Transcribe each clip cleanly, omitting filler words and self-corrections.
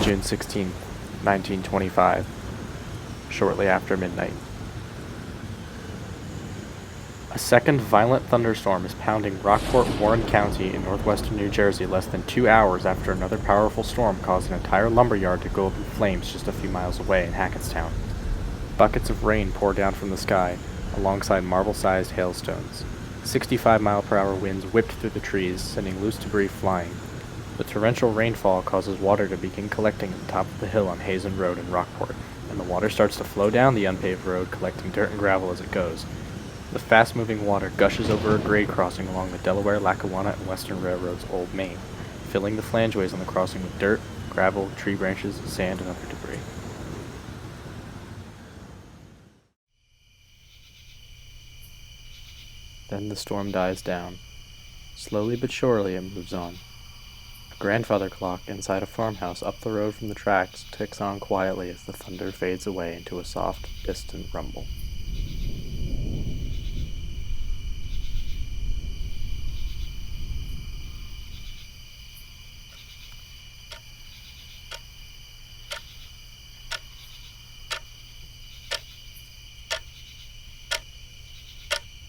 June 16, 1925, shortly after midnight. A second violent thunderstorm is pounding Rockport, Warren County in northwestern New Jersey less than 2 hours after another powerful storm caused an entire lumberyard to go up in flames just a few miles away in Hackettstown. Buckets of rain pour down from the sky, alongside marble-sized hailstones. 65-mile-per-hour winds whipped through the trees, sending loose debris flying. The torrential rainfall causes water to begin collecting at the top of the hill on Hazen Road in Rockport, and the water starts to flow down the unpaved road, collecting dirt and gravel as it goes. The fast-moving water gushes over a grade crossing along the Delaware, Lackawanna, and Western Railroad's Old Main, filling the flangeways on the crossing with dirt, gravel, tree branches, sand, and other debris. Then the storm dies down. Slowly but surely it moves on. A grandfather clock inside a farmhouse up the road from the tracks ticks on quietly as the thunder fades away into a soft, distant rumble.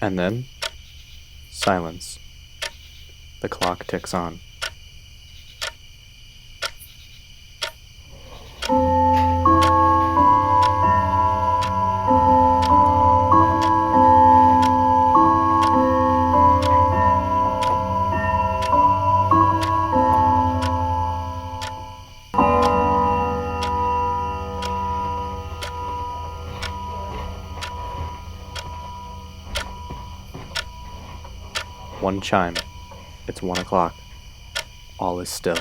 And then, silence. The clock ticks on. One chime. It's 1 o'clock. All is still.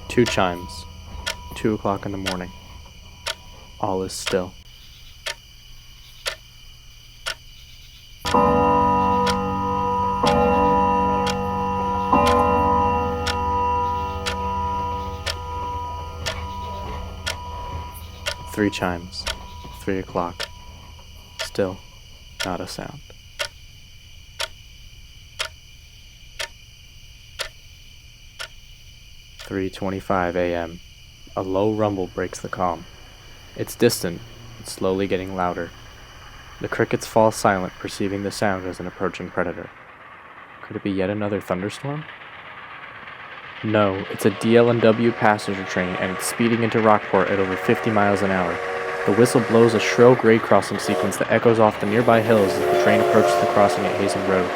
Two chimes. 2 o'clock in the morning. All is still. Three chimes. 3 o'clock. Still not a sound. 3:25 a.m. A low rumble breaks the calm. It's distant, but slowly getting louder. The crickets fall silent, perceiving the sound as an approaching predator. Could it be yet another thunderstorm? No, it's a DL&W passenger train, and it's speeding into Rockport at over 50 miles an hour. The whistle blows a shrill grade crossing sequence that echoes off the nearby hills as the train approaches the crossing at Hazen Road.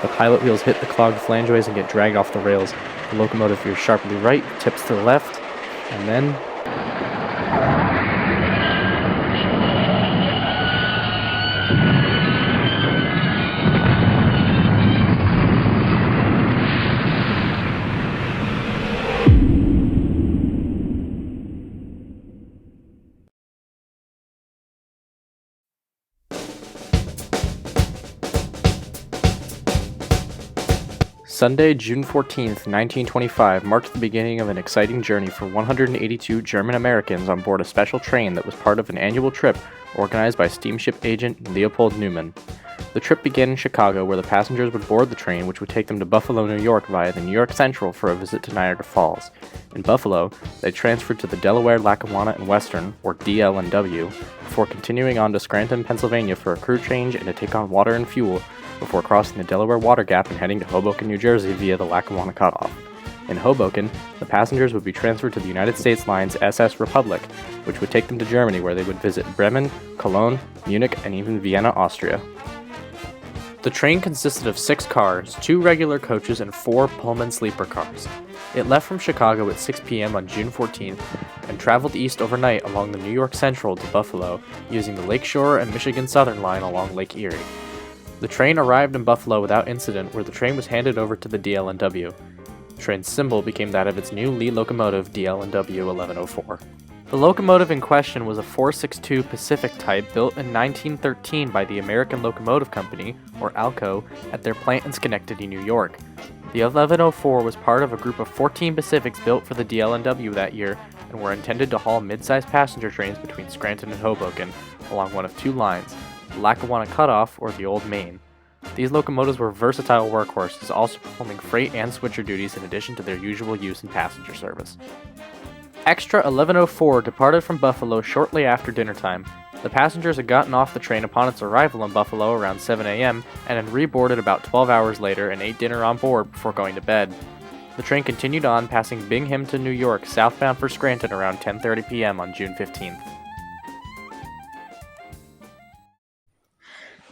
The pilot wheels hit the clogged flangeways and get dragged off the rails. The locomotive veers sharply right, tips to the left, and then... Sunday, June 14th, 1925 marked the beginning of an exciting journey for 182 German Americans on board a special train that was part of an annual trip organized by steamship agent Leopold Neumann. The trip began in Chicago, where the passengers would board the train, which would take them to Buffalo, New York via the New York Central for a visit to Niagara Falls. In Buffalo, they transferred to the Delaware, Lackawanna, and Western, or DL&W, before continuing on to Scranton, Pennsylvania for a crew change and to take on water and fuel, before crossing the Delaware Water Gap and heading to Hoboken, New Jersey via the Lackawanna Cutoff. In Hoboken, the passengers would be transferred to the United States Line's SS Republic, which would take them to Germany, where they would visit Bremen, Cologne, Munich, and even Vienna, Austria. The train consisted of 6 cars, 2 regular coaches, and 4 Pullman sleeper cars. It left from Chicago at 6 p.m. on June 14th and traveled east overnight along the New York Central to Buffalo using the Lakeshore and Michigan Southern line along Lake Erie. The train arrived in Buffalo without incident, where the train was handed over to the DL&W. The train's symbol became that of its new Lee locomotive, DL&W 1104. The locomotive in question was a 462 Pacific type built in 1913 by the American Locomotive Company, or ALCO, at their plant in Schenectady, New York. The 1104 was part of a group of 14 Pacifics built for the DL&W that year, and were intended to haul mid-sized passenger trains between Scranton and Hoboken along one of two lines, the Lackawanna Cutoff or the Old Main. These locomotives were versatile workhorses, also performing freight and switcher duties in addition to their usual use in passenger service. Extra 1104 departed from Buffalo shortly after dinner time. The passengers had gotten off the train upon its arrival in Buffalo around 7 a.m. and had reboarded about 12 hours later and ate dinner on board before going to bed. The train continued on, passing Binghamton, New York, southbound for Scranton around 10:30 p.m. on June 15th.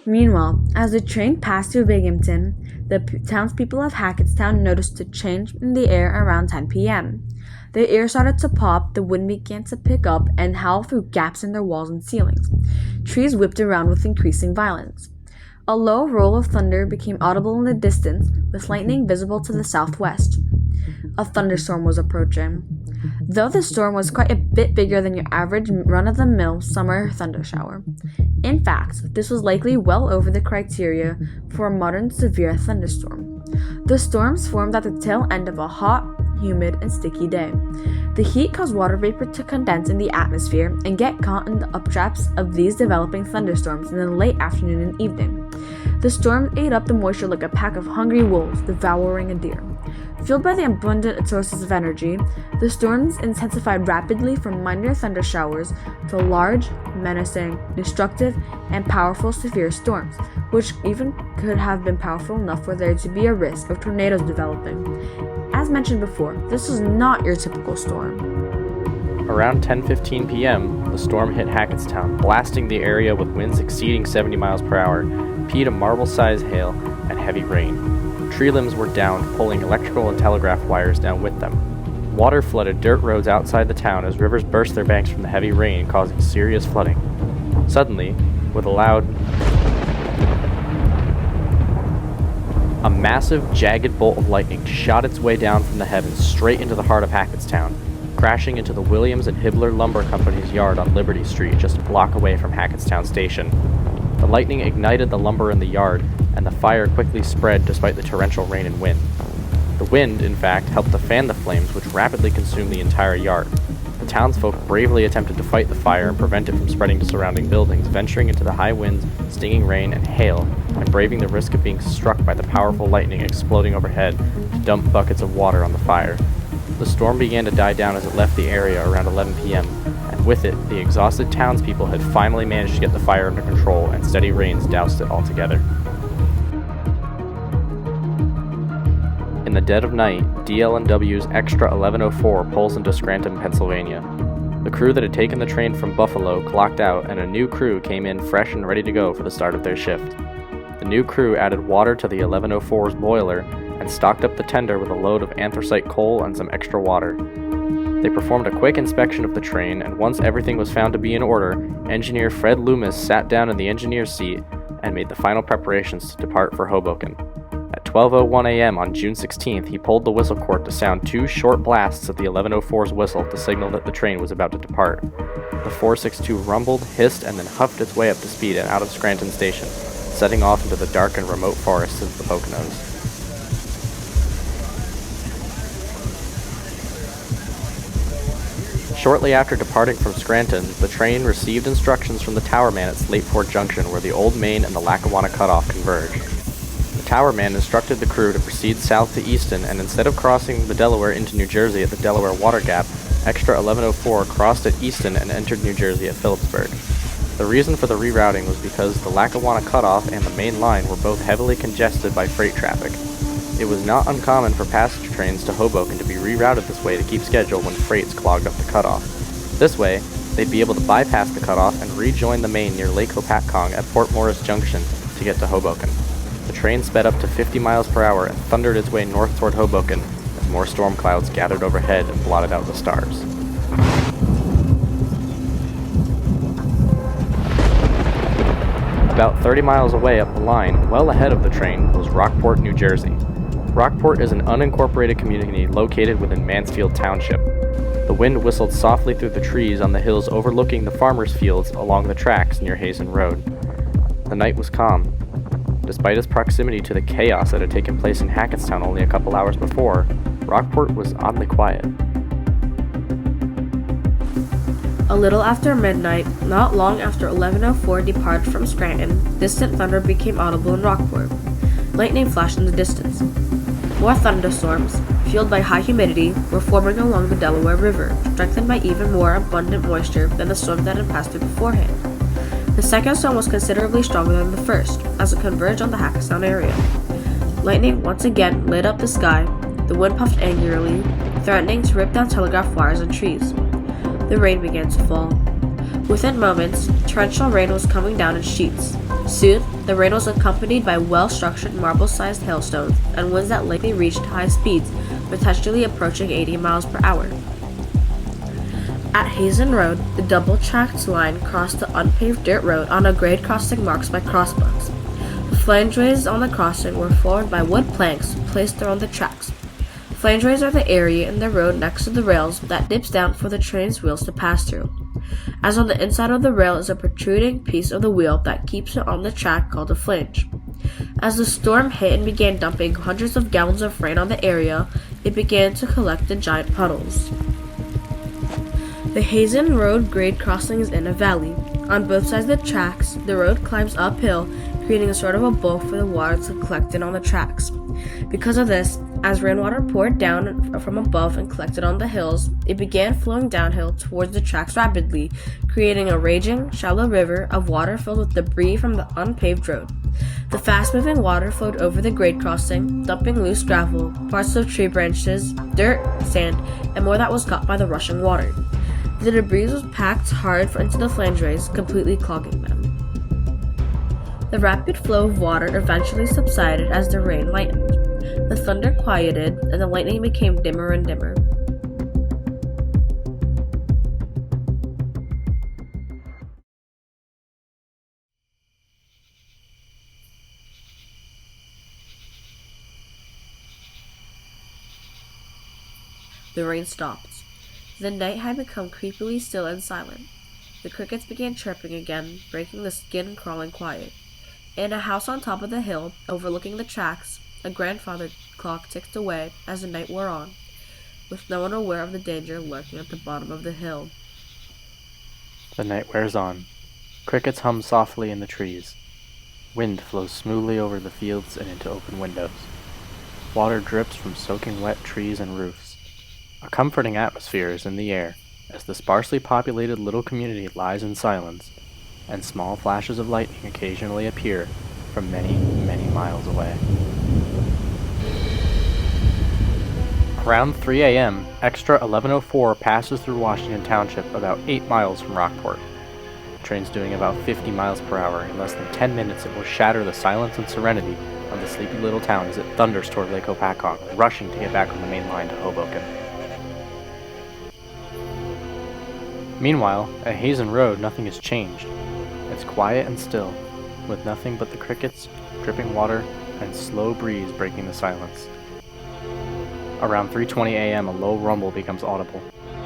Meanwhile, as the train passed through Binghamton, the townspeople of Hackettstown noticed a change in the air around 10 p.m. The air started to pop, the wind began to pick up and howl through gaps in their walls and ceilings. Trees whipped around with increasing violence. A low roll of thunder became audible in the distance, with lightning visible to the southwest. A thunderstorm was approaching. Though the storm was quite a bit bigger than your average run-of-the-mill summer thunder shower. In fact, this was likely well over the criteria for a modern severe thunderstorm. The storms formed at the tail end of a hot, humid, and sticky day. The heat caused water vapor to condense in the atmosphere and get caught in the updrafts of these developing thunderstorms in the late afternoon and evening. The storms ate up the moisture like a pack of hungry wolves devouring a deer. Fueled by the abundant sources of energy, the storms intensified rapidly from minor thunder showers to large, menacing, destructive, and powerful severe storms, which even could have been powerful enough for there to be a risk of tornadoes developing. As mentioned before, this was not your typical storm. Around 10:15 p.m., the storm hit Hackettstown, blasting the area with winds exceeding 70 miles per hour, peat of marble-sized hail, and heavy rain. Tree limbs were downed, pulling electrical and telegraph wires down with them. Water flooded dirt roads outside the town as rivers burst their banks from the heavy rain, causing serious flooding. Suddenly, with a loud, a massive, jagged bolt of lightning shot its way down from the heavens straight into the heart of Hackettstown, crashing into the Williams and Hibbler Lumber Company's yard on Liberty Street, just a block away from Hackettstown Station. The lightning ignited the lumber in the yard, and the fire quickly spread despite the torrential rain and wind. The wind, in fact, helped to fan the flames, which rapidly consumed the entire yard. The townsfolk bravely attempted to fight the fire and prevent it from spreading to surrounding buildings, venturing into the high winds, stinging rain, and hail, and braving the risk of being struck by the powerful lightning exploding overhead to dump buckets of water on the fire. The storm began to die down as it left the area around 11 p.m., and with it, the exhausted townspeople had finally managed to get the fire under control, and steady rains doused it altogether. In the dead of night, DL&W's Extra 1104 pulls into Scranton, Pennsylvania. The crew that had taken the train from Buffalo clocked out, and a new crew came in fresh and ready to go for the start of their shift. The new crew added water to the 1104's boiler and stocked up the tender with a load of anthracite coal and some extra water. They performed a quick inspection of the train, and once everything was found to be in order, engineer Fred Loomis sat down in the engineer's seat and made the final preparations to depart for Hoboken. At 12:01 a.m. on June 16th, he pulled the whistle cord to sound two short blasts at the 1104's whistle to signal that the train was about to depart. The 462 rumbled, hissed, and then huffed its way up to speed and out of Scranton Station, setting off into the dark and remote forests of the Poconos. Shortly after departing from Scranton, the train received instructions from the towerman at Slateport Junction, where the Old Main and the Lackawanna Cutoff converge. The towerman instructed the crew to proceed south to Easton, and instead of crossing the Delaware into New Jersey at the Delaware Water Gap, Extra 1104 crossed at Easton and entered New Jersey at Phillipsburg. The reason for the rerouting was because the Lackawanna Cutoff and the main line were both heavily congested by freight traffic. It was not uncommon for passenger trains to Hoboken to be rerouted this way to keep schedule when freights clogged up the cutoff. This way, they'd be able to bypass the cutoff and rejoin the main near Lake Hopatcong at Port Morris Junction to get to Hoboken. The train sped up to 50 miles per hour and thundered its way north toward Hoboken as more storm clouds gathered overhead and blotted out the stars. About 30 miles away up the line, well ahead of the train, was Rockport, New Jersey. Rockport is an unincorporated community located within Mansfield Township. The wind whistled softly through the trees on the hills overlooking the farmers' fields along the tracks near Hazen Road. The night was calm. Despite its proximity to the chaos that had taken place in Hackettstown only a couple hours before, Rockport was oddly quiet. A little after midnight, not long after 11:04 departed from Scranton, distant thunder became audible in Rockport. Lightning flashed in the distance. More thunderstorms, fueled by high humidity, were forming along the Delaware River, strengthened by even more abundant moisture than the storms that had passed through beforehand. The second storm was considerably stronger than the first, as it converged on the Hackettstown area. Lightning once again lit up the sky. The wind puffed angrily, threatening to rip down telegraph wires and trees. The rain began to fall. Within moments, torrential rain was coming down in sheets. Soon, the rain was accompanied by well-structured marble-sized hailstones and winds that likely reached high speeds, potentially approaching 80 miles per hour. At Hazen Road, the double-tracked line crossed the unpaved dirt road on a grade crossing marked by crossbucks. The flangeways on the crossing were formed by wood planks placed around the tracks. Flangeways are the area in the road next to the rails that dips down for the train's wheels to pass through. As on the inside of the rail is a protruding piece of the wheel that keeps it on the track called a flange. As the storm hit and began dumping hundreds of gallons of rain on the area, it began to collect in giant puddles. The Hazen Road grade crossing is in a valley. On both sides of the tracks, the road climbs uphill, creating a sort of a bowl for the water to collect in on the tracks. Because of this, as rainwater poured down from above and collected on the hills, it began flowing downhill towards the tracks rapidly, creating a raging, shallow river of water filled with debris from the unpaved road. The fast-moving water flowed over the grade crossing, dumping loose gravel, parts of tree branches, dirt, sand, and more that was caught by the rushing water. The debris was packed hard into the flangeways, completely clogging them. The rapid flow of water eventually subsided as the rain lightened. The thunder quieted, and the lightning became dimmer and dimmer. The rain stopped. The night had become creepily still and silent. The crickets began chirping again, breaking the skin-crawling quiet. In a house on top of the hill, overlooking the tracks, a grandfather clock ticked away as the night wore on, with no one aware of the danger lurking at the bottom of the hill. The night wears on. Crickets hum softly in the trees. Wind flows smoothly over the fields and into open windows. Water drips from soaking wet trees and roofs. A comforting atmosphere is in the air as the sparsely populated little community lies in silence, and small flashes of lightning occasionally appear from many, many miles away. Around 3 a.m., Extra 1104 passes through Washington Township about 8 miles from Rockport. The train's doing about 50 miles per hour. In less than 10 minutes, it will shatter the silence and serenity of the sleepy little town as it thunders toward Lake Hopatcong, rushing to get back on the main line to Hoboken. Meanwhile, at Hazen Road, nothing has changed. It's quiet and still, with nothing but the crickets, dripping water, and slow breeze breaking the silence. Around 3:20 a.m., a low rumble becomes audible.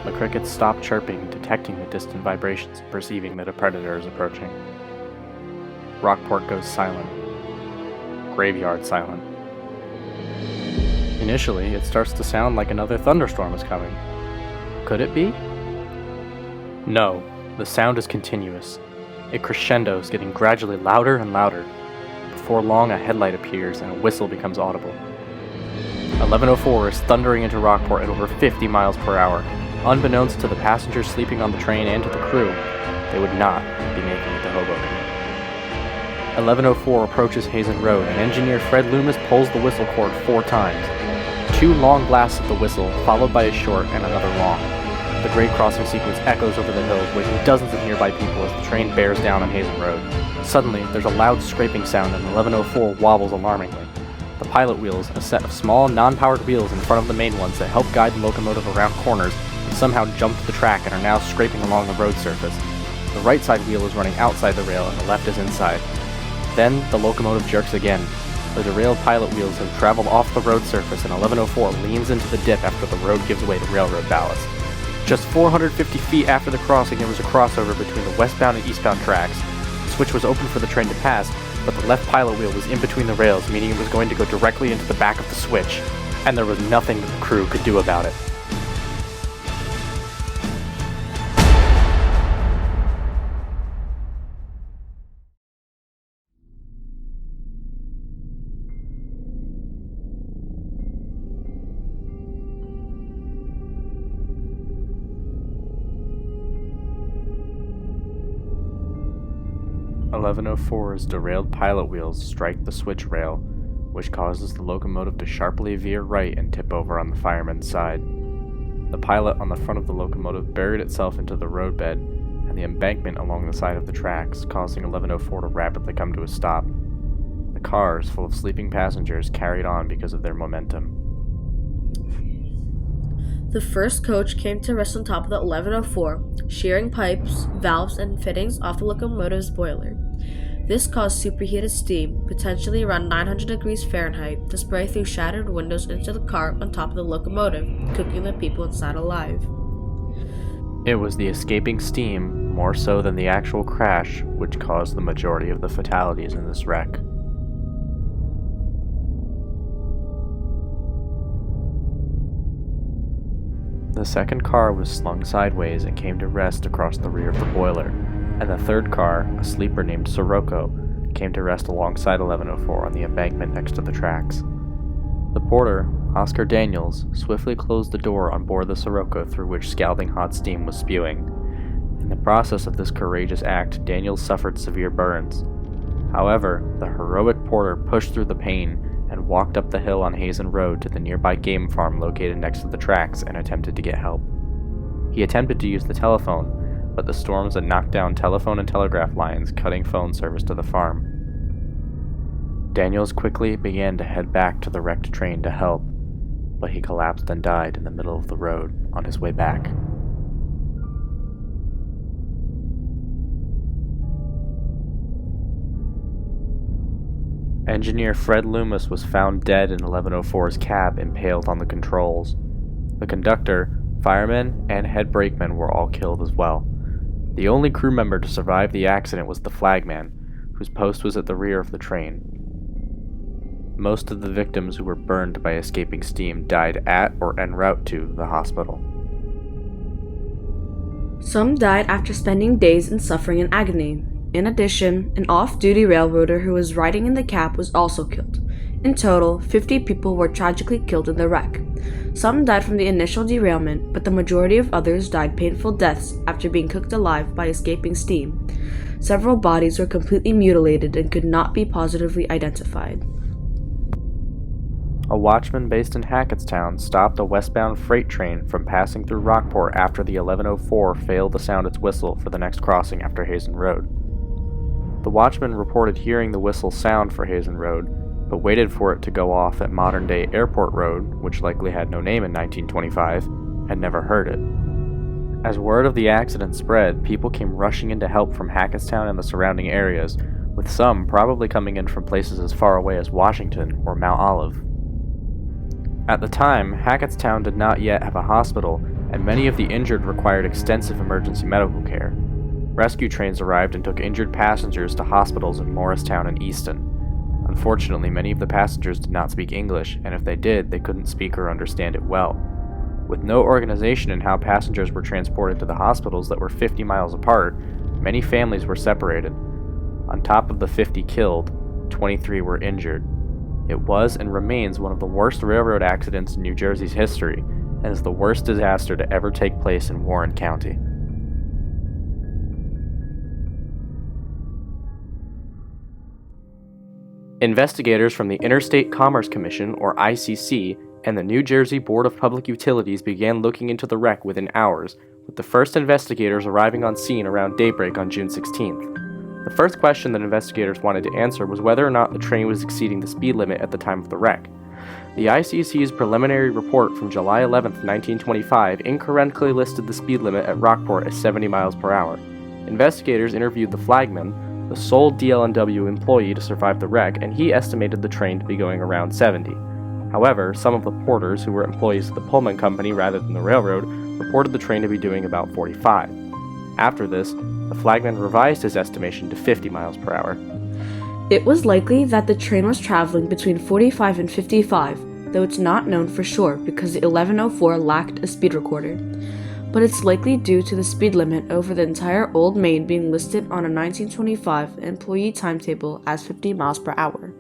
The crickets stop chirping, detecting the distant vibrations and perceiving that a predator is approaching. Rockport goes silent. Graveyard silent. Initially, it starts to sound like another thunderstorm is coming. Could it be? No, the sound is continuous. It crescendos, getting gradually louder and louder. Before long, a headlight appears and a whistle becomes audible. 1104 is thundering into Rockport at over 50 miles per hour. Unbeknownst to the passengers sleeping on the train and to the crew, they would not be making it to Hoboken. 1104 approaches Hazen Road, and engineer Fred Loomis pulls the whistle cord 4 times. 2 long blasts of the whistle, followed by a short and another long. The grade crossing sequence echoes over the hills, waking dozens of nearby people as the train bears down on Hazen Road. Suddenly, there's a loud scraping sound and 1104 wobbles alarmingly. The pilot wheels, a set of small, non-powered wheels in front of the main ones that help guide the locomotive around corners, have somehow jumped the track and are now scraping along the road surface. The right side wheel is running outside the rail and the left is inside. Then, the locomotive jerks again. The derailed pilot wheels have traveled off the road surface and 1104 leans into the dip after the road gives way to railroad ballast. Just 450 feet after the crossing, there was a crossover between the westbound and eastbound tracks. The switch was open for the train to pass, but the left pilot wheel was in between the rails, meaning it was going to go directly into the back of the switch, and there was nothing the crew could do about it. 1104's derailed pilot wheels strike the switch rail, which causes the locomotive to sharply veer right and tip over on the fireman's side. The pilot on the front of the locomotive buried itself into the roadbed and the embankment along the side of the tracks, causing 1104 to rapidly come to a stop. The cars, full of sleeping passengers, carried on because of their momentum. The first coach came to rest on top of the 1104, shearing pipes, valves, and fittings off the locomotive's boiler. This caused superheated steam, potentially around 900 degrees Fahrenheit, to spray through shattered windows into the car on top of the locomotive, cooking the people inside alive. It was the escaping steam, more so than the actual crash, which caused the majority of the fatalities in this wreck. The second car was slung sideways and came to rest across the rear of the boiler, and the third car, a sleeper named Sirocco, came to rest alongside 1104 on the embankment next to the tracks. The porter, Oscar Daniels, swiftly closed the door on board the Sirocco through which scalding hot steam was spewing. In the process of this courageous act, Daniels suffered severe burns. However, the heroic porter pushed through the pain and walked up the hill on Hazen Road to the nearby game farm located next to the tracks and attempted to get help. He attempted to use the telephone, but the storms had knocked down telephone and telegraph lines, cutting phone service to the farm. Daniels quickly began to head back to the wrecked train to help, but he collapsed and died in the middle of the road on his way back. Engineer Fred Loomis was found dead in 1104's cab, impaled on the controls. The conductor, fireman, and head brakeman were all killed as well. The only crew member to survive the accident was the flagman, whose post was at the rear of the train. Most of the victims who were burned by escaping steam died at or en route to the hospital. Some died after spending days in suffering and agony. In addition, an off-duty railroader who was riding in the cab was also killed. In total, 50 people were tragically killed in the wreck. Some died from the initial derailment, but the majority of others died painful deaths after being cooked alive by escaping steam. Several bodies were completely mutilated and could not be positively identified. A watchman based in Hackettstown stopped a westbound freight train from passing through Rockport after the 1104 failed to sound its whistle for the next crossing after Hazen Road. The watchman reported hearing the whistle sound for Hazen Road, but waited for it to go off at modern-day Airport Road, which likely had no name in 1925, and never heard it. As word of the accident spread, people came rushing in to help from Hackettstown and the surrounding areas, with some probably coming in from places as far away as Washington or Mount Olive. At the time, Hackettstown did not yet have a hospital, and many of the injured required extensive emergency medical care. Rescue trains arrived and took injured passengers to hospitals in Morristown and Easton. Unfortunately, many of the passengers did not speak English, and if they did, they couldn't speak or understand it well. With no organization in how passengers were transported to the hospitals that were 50 miles apart, many families were separated. On top of the 50 killed, 23 were injured. It was and remains one of the worst railroad accidents in New Jersey's history, and is the worst disaster to ever take place in Warren County. Investigators from the Interstate Commerce Commission, or ICC, and the New Jersey Board of Public Utilities began looking into the wreck within hours, with the first investigators arriving on scene around daybreak on June 16th. The first question that investigators wanted to answer was whether or not the train was exceeding the speed limit at the time of the wreck. The ICC's preliminary report from July 11, 1925, incorrectly listed the speed limit at Rockport as 70 miles per hour. Investigators interviewed the flagman, the sole DL&W employee to survive the wreck, and he estimated the train to be going around 70. However, some of the porters, who were employees of the Pullman Company rather than the railroad, reported the train to be doing about 45. After this, the flagman revised his estimation to 50 miles per hour. It was likely that the train was traveling between 45 and 55, though it's not known for sure because the 1104 lacked a speed recorder. But it's likely due to the speed limit over the entire Old Main being listed on a 1925 employee timetable as 50 miles per hour.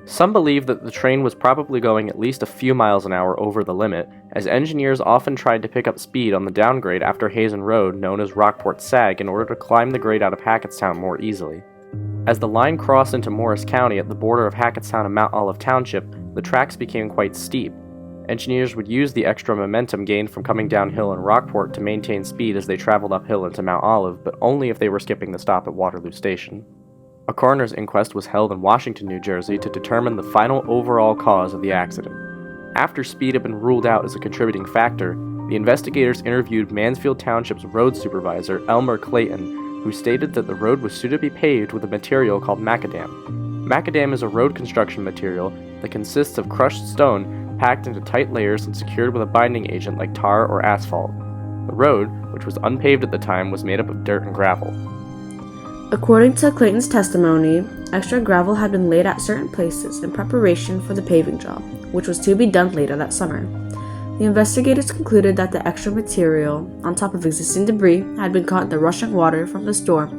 Some believe that the train was probably going at least a few miles an hour over the limit, as engineers often tried to pick up speed on the downgrade after Hazen Road, known as Rockport Sag, in order to climb the grade out of Hackettstown more easily. As the line crossed into Morris County at the border of Hackettstown and Mount Olive Township, the tracks became quite steep. Engineers would use the extra momentum gained from coming downhill in Rockport to maintain speed as they traveled uphill into Mount Olive, but only if they were skipping the stop at Waterloo Station. A coroner's inquest was held in Washington, New Jersey to determine the final overall cause of the accident. After speed had been ruled out as a contributing factor, the investigators interviewed Mansfield Township's road supervisor, Elmer Clayton, who stated that the road was suitably paved with a material called macadam. Macadam is a road construction material that consists of crushed stone packed into tight layers and secured with a binding agent like tar or asphalt. The road, which was unpaved at the time, was made up of dirt and gravel. According to Clayton's testimony, extra gravel had been laid at certain places in preparation for the paving job, which was to be done later that summer. The investigators concluded that the extra material, on top of existing debris, had been caught in the rushing water from the storm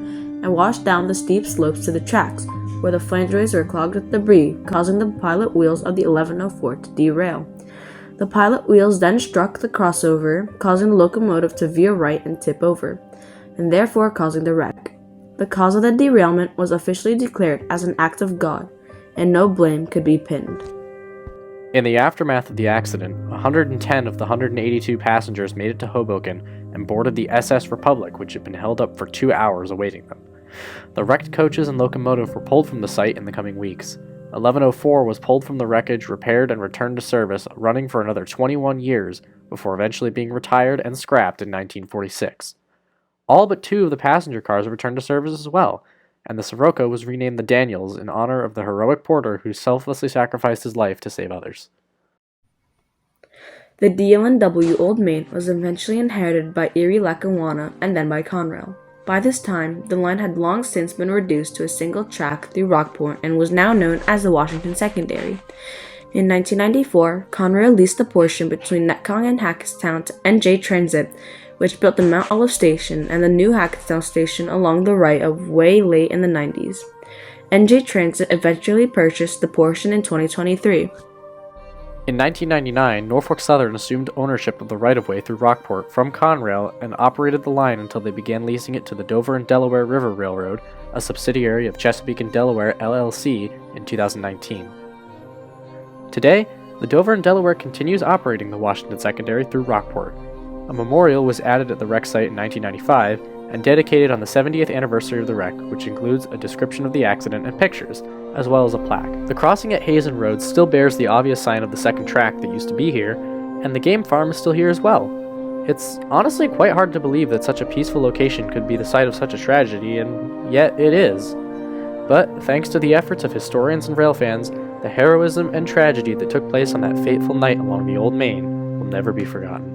and washed down the steep slopes to the tracks, where the flangeways were clogged with debris, causing the pilot wheels of the 1104 to derail. The pilot wheels then struck the crossover, causing the locomotive to veer right and tip over, and therefore causing the wreck. The cause of the derailment was officially declared as an act of God, and no blame could be pinned. In the aftermath of the accident, 110 of the 182 passengers made it to Hoboken and boarded the SS Republic, which had been held up for 2 hours awaiting them. The wrecked coaches and locomotive were pulled from the site in the coming weeks. 1104 was pulled from the wreckage, repaired, and returned to service, running for another 21 years before eventually being retired and scrapped in 1946. All but 2 of the passenger cars returned to service as well, and the Sirocco was renamed the Daniels in honor of the heroic porter who selflessly sacrificed his life to save others. The DL&W Old Main was eventually inherited by Erie Lackawanna and then by Conrail. By this time, the line had long since been reduced to a single track through Rockport and was now known as the Washington Secondary. In 1994, Conrail leased a portion between Netcong and Hackettstown to NJ Transit, which built the Mount Olive Station and the new Hackettstown Station along the right of way late in the 90s. NJ Transit eventually purchased the portion in 2023. In 1999, Norfolk Southern assumed ownership of the right-of-way through Rockport from Conrail and operated the line until they began leasing it to the Dover and Delaware River Railroad, a subsidiary of Chesapeake and Delaware LLC, in 2019. Today, the Dover and Delaware continues operating the Washington Secondary through Rockport. A memorial was added at the wreck site in 1995 and dedicated on the 70th anniversary of the wreck, which includes a description of the accident and pictures, as well as a plaque. The crossing at Hazen Road still bears the obvious sign of the second track that used to be here, and the game farm is still here as well. It's honestly quite hard to believe that such a peaceful location could be the site of such a tragedy, and yet it is. But thanks to the efforts of historians and rail fans, the heroism and tragedy that took place on that fateful night along the Old Main will never be forgotten.